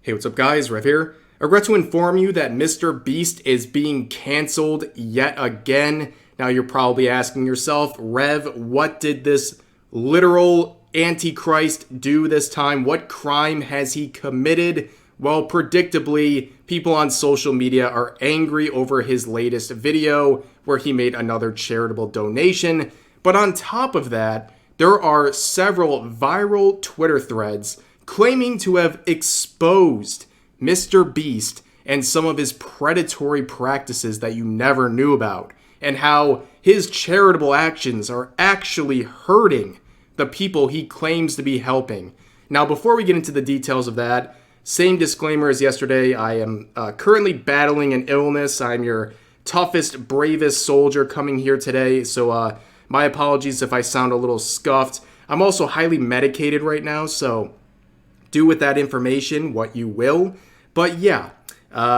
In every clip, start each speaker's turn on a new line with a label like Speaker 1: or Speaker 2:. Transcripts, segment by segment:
Speaker 1: Hey, what's up guys, Rev here. I regret to inform you that MrBeast is being canceled yet again. Now you're probably asking yourself, Rev, what did this literal antichrist do this time? What crime has he committed? Well, predictably, people on social media are angry over his latest video where he made another charitable donation. But on top of that, there are several viral Twitter threads claiming to have exposed MrBeast and some of his predatory practices that you never knew about, and how his charitable actions are actually hurting the people he claims to be helping. Now, before we get into the details of that, same disclaimer as yesterday, I am currently battling an illness. I'm your toughest, bravest soldier coming here today, so my apologies if I sound a little scuffed. I'm also highly medicated right now, so do with that information what you will. But yeah,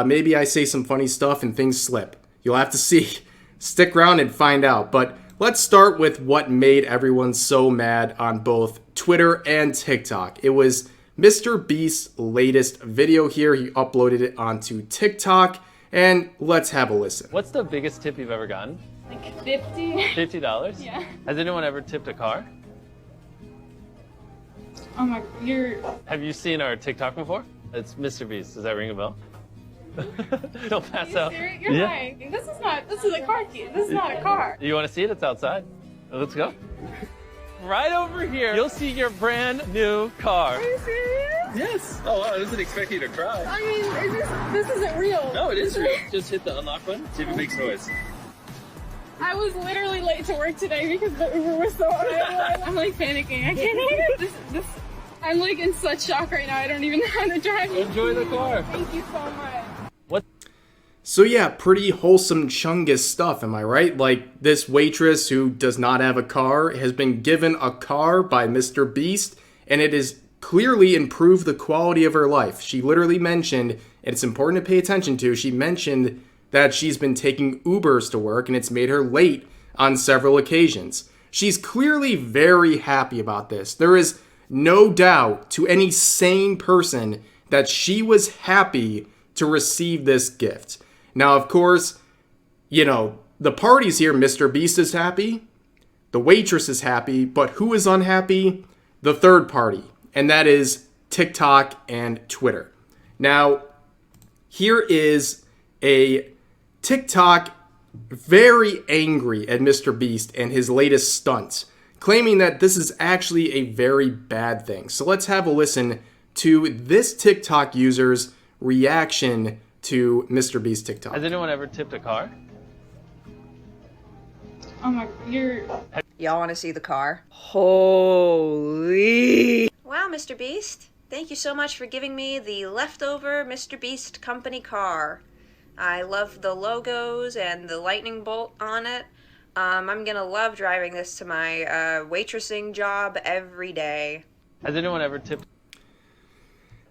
Speaker 1: maybe I say some funny stuff and things slip. You'll have to see. Stick around and find out. But let's start with what made everyone so mad on both Twitter and TikTok. It was MrBeast's latest video here. He uploaded it onto TikTok, and let's have a listen.
Speaker 2: What's the biggest tip you've ever gotten?
Speaker 3: Like 50.
Speaker 2: $50?
Speaker 3: Yeah.
Speaker 2: Has anyone ever tipped a car?
Speaker 3: Oh my, you're...
Speaker 2: Have you seen our TikTok before? It's MrBeast. Does that ring a bell? Don't pass out.
Speaker 3: Serious? You're lying. This is a car key. This is not a car.
Speaker 2: You want to see it? It's outside. Let's go. Right over here, you'll see your brand new car.
Speaker 3: Are you serious?
Speaker 2: Yes. Oh, wow, I wasn't expecting you to cry.
Speaker 3: I mean, this isn't real.
Speaker 2: No, it is real. Just hit the unlock button, see if it makes noise.
Speaker 3: I was literally late to work today because the Uber was so unavailable. I'm like panicking. I can't even. I'm like in such shock right now. I don't even know how to drive.
Speaker 2: Enjoy the car.
Speaker 3: Thank you so much.
Speaker 2: What?
Speaker 1: So yeah, pretty wholesome Chungus stuff, am I right? Like, this waitress who does not have a car has been given a car by MrBeast, and it has clearly improved the quality of her life. She literally mentioned, and it's important to pay attention to, she mentioned that she's been taking Ubers to work, and it's made her late on several occasions. She's clearly very happy about this. There is no doubt to any sane person that she was happy to receive this gift. Now, of course, you know, the party's here. MrBeast is happy. The waitress is happy. But who is unhappy? The third party. And that is TikTok and Twitter. Now, here is a TikTok very angry at MrBeast and his latest stunt, claiming that this is actually a very bad thing. So let's have a listen to this TikTok user's reaction to MrBeast TikTok.
Speaker 2: Has anyone ever tipped a car?
Speaker 3: Oh my, you're...
Speaker 4: Y'all want to see the car? Holy!
Speaker 5: Wow, MrBeast. Thank you so much for giving me the leftover MrBeast company car. I love the logos and the lightning bolt on it. I'm gonna love driving this to my waitressing job every day.
Speaker 2: Has anyone ever tipped?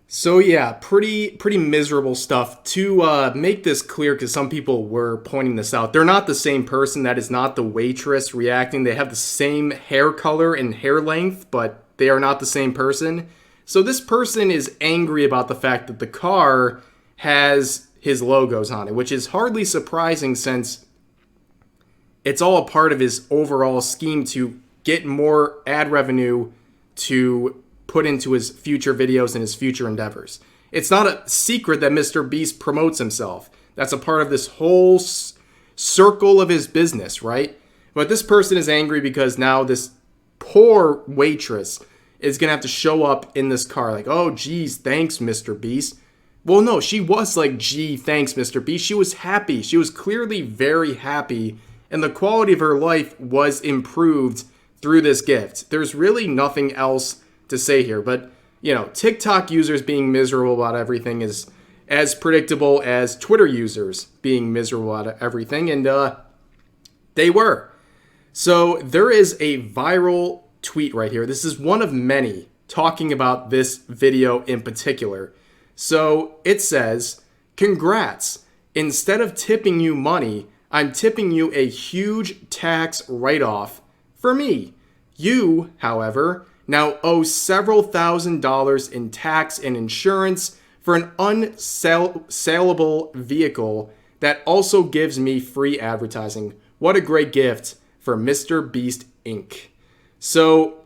Speaker 1: So yeah, pretty miserable stuff. To make this clear, because some people were pointing this out, they're not the same person. That is not the waitress reacting. They have the same hair color and hair length, but they are not the same person. So this person is angry about the fact that the car has his logos on it, which is hardly surprising since it's all a part of his overall scheme to get more ad revenue to put into his future videos and his future endeavors. It's not a secret that MrBeast promotes himself. That's a part of this whole circle of his business, right? But this person is angry because now this poor waitress is going to have to show up in this car like, oh, geez, thanks, MrBeast. Well, no, she was like, gee, thanks, MrBeast. She was happy. She was clearly very happy, and the quality of her life was improved through this gift. There's really nothing else to say here, but, you know, TikTok users being miserable about everything is as predictable as Twitter users being miserable about everything, and they were. So there is a viral tweet right here. This is one of many talking about this video in particular. So it says, congrats. Instead of tipping you money, I'm tipping you a huge tax write-off for me. You, however, now owe several $1,000s in tax and insurance for an unsaleable vehicle that also gives me free advertising. What a great gift for MrBeast Inc. So,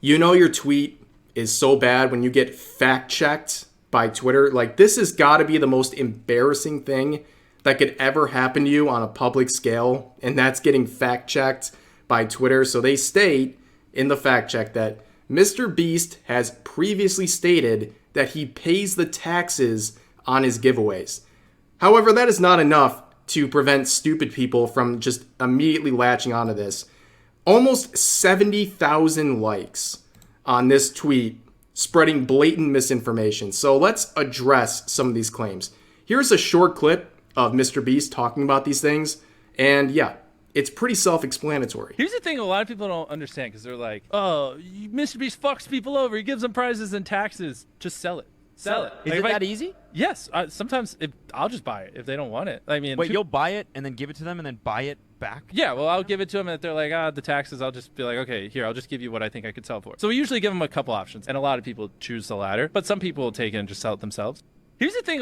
Speaker 1: you know your tweet is so bad when you get fact-checked by Twitter. Like, this has got to be the most embarrassing thing that could ever happen to you on a public scale, and that's getting fact-checked by Twitter. So they state in the fact-check that MrBeast has previously stated that he pays the taxes on his giveaways. However, that is not enough to prevent stupid people from just immediately latching onto this. Almost 70,000 likes on this tweet spreading blatant misinformation. So let's address some of these claims. Here's a short clip of MrBeast talking about these things. And yeah, it's pretty self-explanatory.
Speaker 2: Here's the thing a lot of people don't understand because they're like, oh, MrBeast fucks people over. He gives them prizes and taxes. Just sell it. Sell it.
Speaker 6: Is it that easy?
Speaker 2: Yes. Sometimes I'll just buy it if they don't want it. I mean,
Speaker 6: wait, you'll buy it and then give it to them and then buy it back?
Speaker 2: Yeah, well, I'll give it to them and if they're like, the taxes, I'll just be like, okay, here, I'll just give you what I think I could sell for. So we usually give them a couple options, and a lot of people choose the latter, but some people will take it and just sell it themselves. Here's the thing,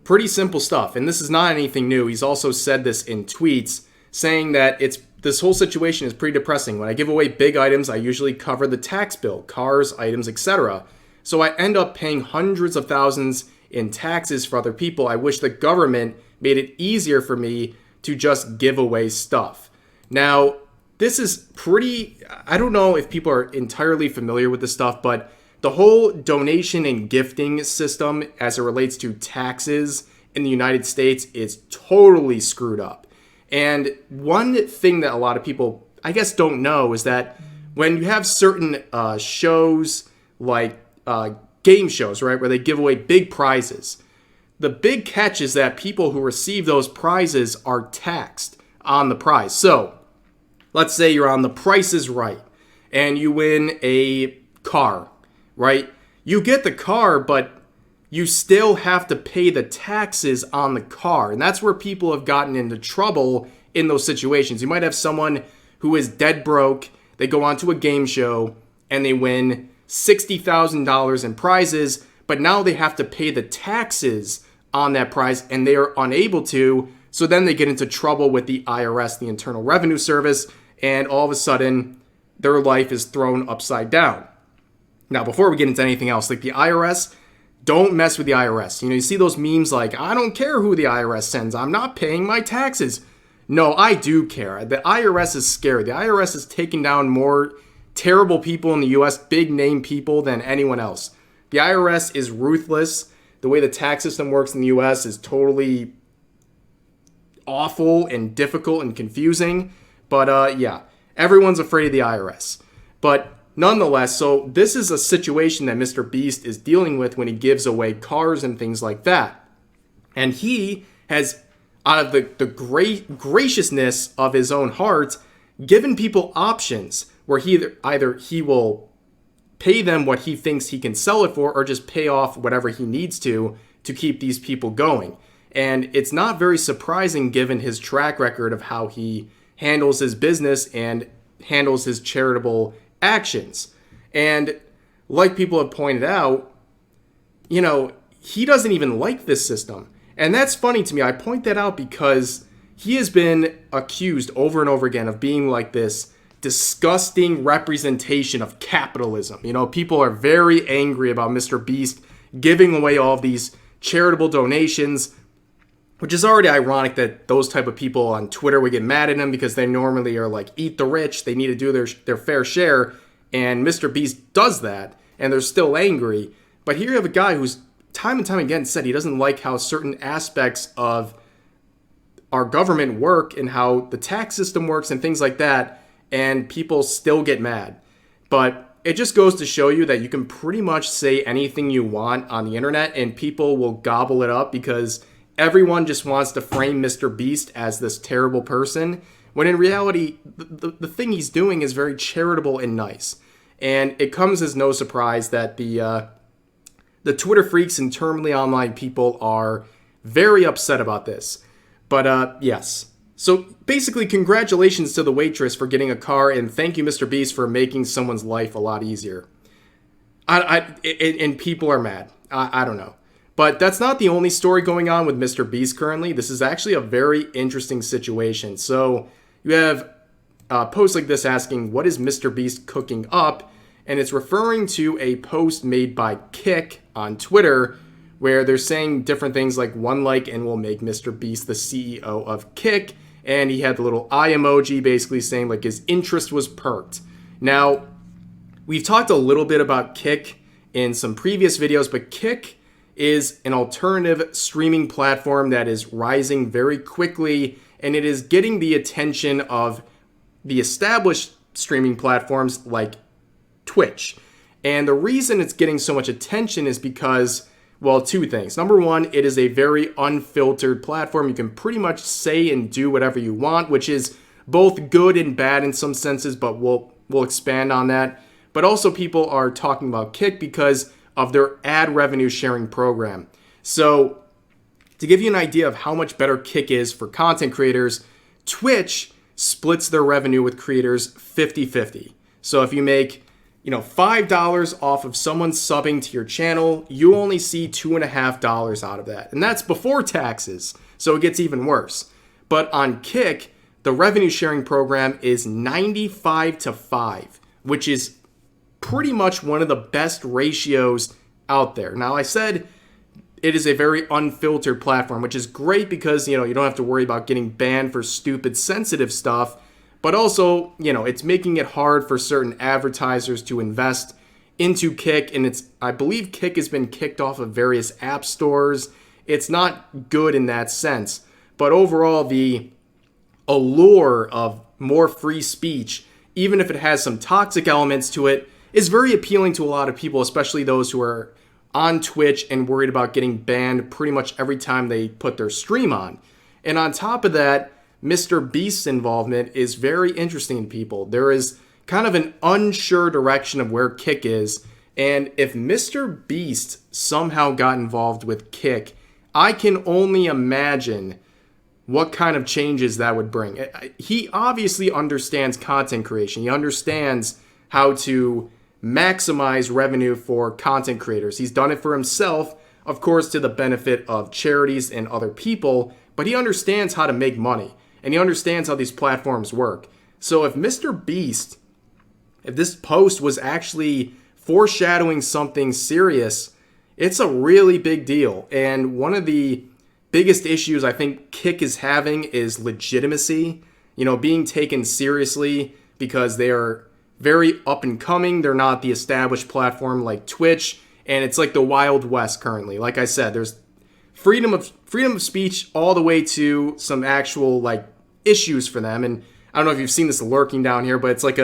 Speaker 1: Pretty simple stuff, and this is not anything new. He's also said this in tweets, saying that this whole situation is pretty depressing. When I give away big items, I usually cover the tax bill, cars, items, etc. So I end up paying hundreds of thousands in taxes for other people. I wish the government made it easier for me to just give away stuff. Now, this is I don't know if people are entirely familiar with this stuff, but the whole donation and gifting system as it relates to taxes in the United States is totally screwed up. And one thing that a lot of people, I guess, don't know is that when you have certain shows like game shows, right, where they give away big prizes, the big catch is that people who receive those prizes are taxed on the prize. So, let's say you're on The Price is Right and you win a car, right? You get the car, but you still have to pay the taxes on the car. And that's where people have gotten into trouble in those situations. You might have someone who is dead broke. They go onto a game show and they win $60,000 in prizes, but now they have to pay the taxes on that prize and they are unable to. So then they get into trouble with the IRS, the Internal Revenue Service, and all of a sudden their life is thrown upside down. Now, before we get into anything else, like the IRS, don't mess with the IRS. You know, you see those memes like, I don't care who the IRS sends. I'm not paying my taxes. No, I do care. The IRS is scary. The IRS is taking down more terrible people in the U.S., big name people, than anyone else. The IRS is ruthless. The way the tax system works in the U.S. is totally awful and difficult and confusing. But yeah, everyone's afraid of the IRS. But nonetheless, so this is a situation that MrBeast is dealing with when he gives away cars and things like that. And he has, out of the great graciousness of his own heart, given people options where either he will pay them what he thinks he can sell it for or just pay off whatever he needs to keep these people going. And it's not very surprising given his track record of how he handles his business and handles his charitable actions. And like people have pointed out, you know, he doesn't even like this system. And that's funny to me. I point that out because he has been accused over and over again of being like this disgusting representation of capitalism. You know, people are very angry about MrBeast giving away all of these charitable donations, which is already ironic that those type of people on Twitter would get mad at him because they normally are like, eat the rich, they need to do their fair share, and MrBeast does that, and they're still angry. But here you have a guy who's time and time again said he doesn't like how certain aspects of our government work and how the tax system works and things like that, and people still get mad. But it just goes to show you that you can pretty much say anything you want on the internet and people will gobble it up because everyone just wants to frame MrBeast as this terrible person, when in reality, the thing he's doing is very charitable and nice. And it comes as no surprise that the Twitter freaks and terminally online people are very upset about this. But yes. So basically, congratulations to the waitress for getting a car, and thank you, MrBeast, for making someone's life a lot easier. And people are mad. I don't know. But that's not the only story going on with MrBeast currently. This is actually a very interesting situation. So you have posts like this asking, what is MrBeast cooking up? And it's referring to a post made by Kick on Twitter where they're saying different things like 1 like and we'll make MrBeast the CEO of Kick. And he had the little eye emoji basically saying like his interest was perked. Now, we've talked a little bit about Kick in some previous videos, but Kick is an alternative streaming platform that is rising very quickly, and it is getting the attention of the established streaming platforms like Twitch. And the reason it's getting so much attention is because, well, 2 things. Number 1, it is a very unfiltered platform. You can pretty much say and do whatever you want, which is both good and bad in some senses, but we'll expand on that. But also people are talking about Kick because of their ad revenue sharing program. So to give you an idea of how much better Kick is for content creators, Twitch splits their revenue with creators 50-50. So if you make, $5 off of someone subbing to your channel, you only see $2.50 out of that. And that's before taxes. So it gets even worse. But on Kick, the revenue sharing program is 95-5, which is pretty much one of the best ratios out there. Now, I said it is a very unfiltered platform, which is great because, you don't have to worry about getting banned for stupid sensitive stuff, but also, it's making it hard for certain advertisers to invest into Kick, and I believe Kick has been kicked off of various app stores. It's not good in that sense, but overall, the allure of more free speech, even if it has some toxic elements to it, is very appealing to a lot of people, especially those who are on Twitch and worried about getting banned pretty much every time they put their stream on. And on top of that, MrBeast's involvement is very interesting to people. There is kind of an unsure direction of where Kick is, and if MrBeast somehow got involved with Kick, I can only imagine what kind of changes that would bring. He obviously understands content creation. He understands how to maximize revenue for content creators. He's done it for himself, of course, to the benefit of charities and other people, but he understands how to make money, and he understands how these platforms work. So if this post was actually foreshadowing something serious, it's a really big deal. And one of the biggest issues I think Kick is having is legitimacy, being taken seriously because they are very up and coming. They're not the established platform like Twitch, and it's like the Wild West currently. Like I said, there's freedom of speech all the way to some actual issues for them. And I don't know if you've seen this lurking down here, but it's like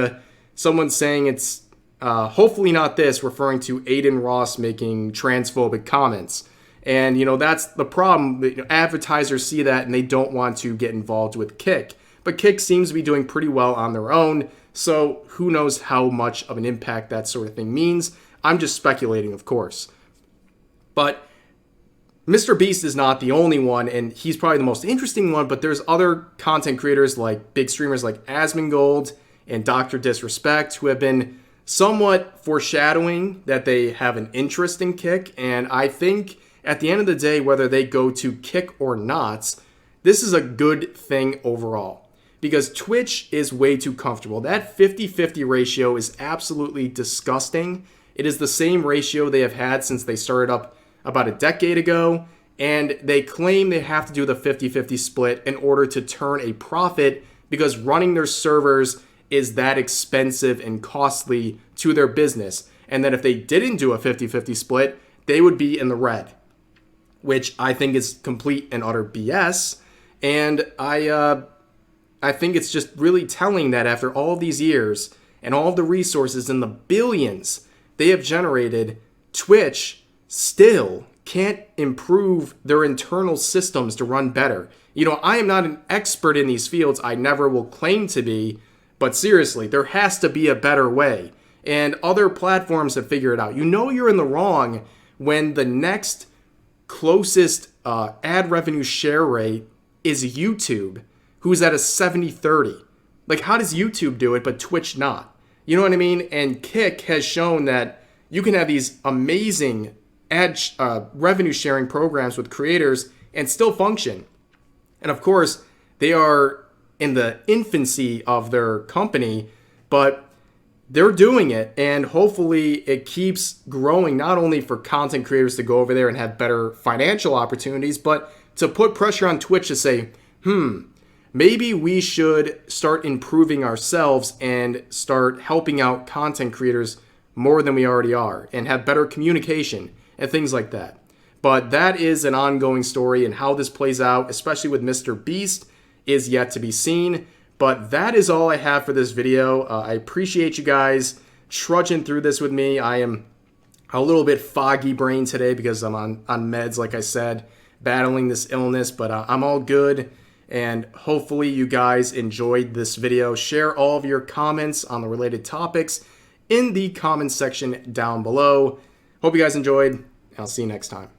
Speaker 1: someone saying it's hopefully not this, referring to Aiden Ross making transphobic comments. And that's the problem. Advertisers see that and they don't want to get involved with Kick. But Kick seems to be doing pretty well on their own. So who knows how much of an impact that sort of thing means. I'm just speculating, of course. But MrBeast is not the only one, and he's probably the most interesting one, but there's other content creators like big streamers like Asmongold and Dr. Disrespect who have been somewhat foreshadowing that they have an interest in Kick. And I think at the end of the day, whether they go to Kick or not, this is a good thing overall. Because Twitch is way too comfortable. That 50-50 ratio is absolutely disgusting. It is the same ratio they have had since they started up about a decade ago, and they claim they have to do the 50-50 split in order to turn a profit because running their servers is that expensive and costly to their business. And that if they didn't do a 50-50 split, they would be in the red, which I think is complete and utter BS. And I think it's just really telling that after all these years and all of the resources and the billions they have generated, Twitch still can't improve their internal systems to run better. I am not an expert in these fields. I never will claim to be, but seriously, there has to be a better way. And other platforms have figured it out. You're in the wrong when the next closest ad revenue share rate is YouTube, who's at a 70-30. How does YouTube do it, but Twitch not? You know what I mean? And Kick has shown that you can have these amazing revenue sharing programs with creators and still function. And of course, they are in the infancy of their company, but they're doing it, and hopefully it keeps growing, not only for content creators to go over there and have better financial opportunities, but to put pressure on Twitch to say, maybe we should start improving ourselves and start helping out content creators more than we already are and have better communication and things like that. But that is an ongoing story, and how this plays out, especially with MrBeast, is yet to be seen. But that is all I have for this video. I appreciate you guys trudging through this with me. I am a little bit foggy brain today because I'm on meds, like I said, battling this illness, but I'm all good. And hopefully you guys enjoyed this video. Share all of your comments on the related topics in the comments section down below. Hope you guys enjoyed. I'll see you next time.